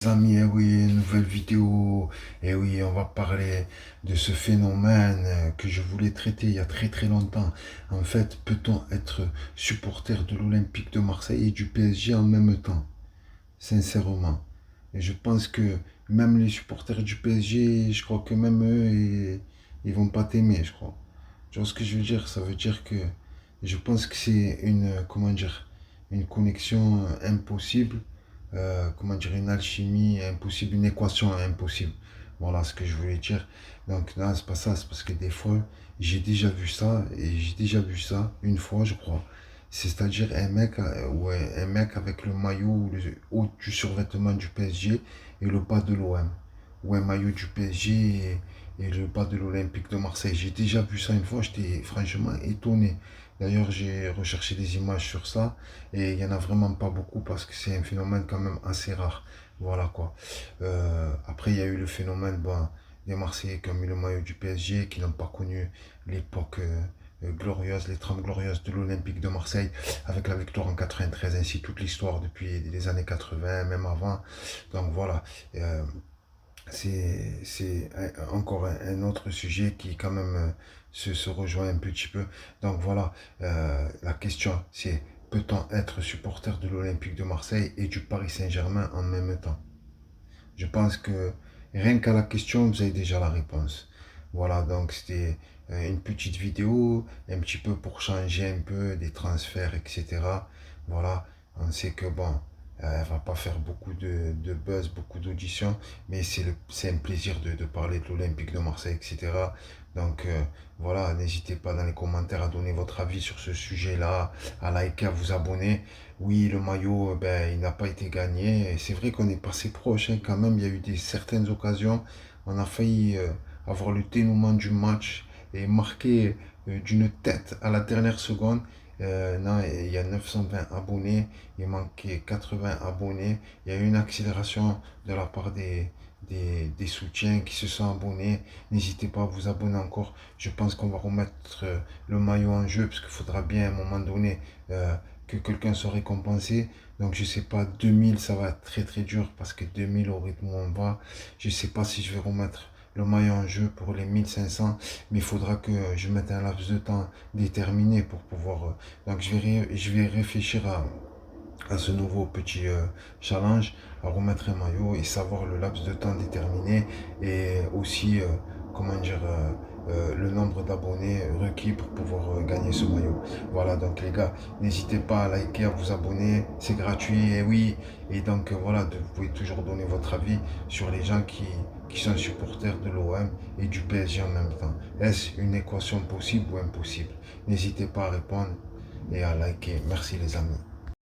Amis, eh oui, nouvelle vidéo. Et oui, on va parler de ce phénomène que je voulais traiter il y a très très longtemps. En fait, peut-on être supporter de l'Olympique de Marseille et du PSG en même temps? Sincèrement. Et je pense que même les supporters du PSG, je crois que même eux, ils vont pas t'aimer, je crois. Tu vois ce que je veux dire? Ça veut dire que je pense que c'est une, comment dire, une connexion impossible, comment dire, une alchimie impossible, une équation impossible. Voilà ce que je voulais dire. Donc, non, c'est pas ça, c'est parce que des fois, j'ai déjà vu ça, et j'ai déjà vu ça une fois, je crois. C'est-à-dire un mec, ouais, un mec avec le maillot ou le haut du survêtement du PSG et le bas de l'OM. Ou un maillot du PSG et le bas de l'Olympique de Marseille. J'ai déjà vu ça une fois, j'étais franchement étonné. D'ailleurs, j'ai recherché des images sur ça et il n'y en a vraiment pas beaucoup parce que c'est un phénomène quand même assez rare. Voilà quoi. Après, il y a eu le phénomène des Marseillais qui ont mis le maillot du PSG, qui n'ont pas connu l'époque glorieuse, les 30 glorieuses de l'Olympique de Marseille, avec la victoire en 93, ainsi toute l'histoire depuis les années 80, même avant. Donc voilà. Euh, c'est encore un autre sujet qui quand même se rejoint un petit peu. Donc voilà, la question c'est peut-on être supporter de l'Olympique de Marseille et du Paris Saint-Germain en même temps? Je pense que rien qu'à la question, vous avez déjà la réponse. Voilà, donc c'était une petite vidéo, un petit peu pour changer un peu des transferts, etc. Voilà, on sait que bon, elle va pas faire beaucoup de buzz, beaucoup d'auditions, mais c'est un plaisir de parler de l'Olympique de Marseille, etc. Donc voilà, n'hésitez pas dans les commentaires à donner votre avis sur ce sujet-là, à liker, à vous abonner. Oui, le maillot, ben, il n'a pas été gagné. Et c'est vrai qu'on est passé proche, hein, quand même. Il y a eu certaines occasions. On a failli avoir le dénouement du match et marquer d'une tête à la dernière seconde. Non, il y a 920 abonnés. Il manquait 80 abonnés. Il y a eu une accélération de la part des soutiens qui se sont abonnés. N'hésitez pas à vous abonner encore. Je pense qu'on va remettre le maillot en jeu parce qu'il faudra bien à un moment donné que quelqu'un soit récompensé. Donc je sais pas, 2000 ça va être très très dur parce que 2000 au rythme où on va, je sais pas si je vais remettre le maillot en jeu pour les 1500, mais il faudra que je mette un laps de temps déterminé pour pouvoir... donc je vais réfléchir à ce nouveau petit challenge, à remettre un maillot et savoir le laps de temps déterminé et aussi, comment dire, le nombre d'abonnés requis pour pouvoir gagner ce maillot. Voilà, donc les gars, n'hésitez pas à liker, à vous abonner, c'est gratuit, et oui. Et donc voilà, vous pouvez toujours donner votre avis sur les gens qui sont supporters de l'OM et du PSG en même temps. Est-ce une équation possible ou impossible? N'hésitez pas à répondre et à liker. Merci les amis.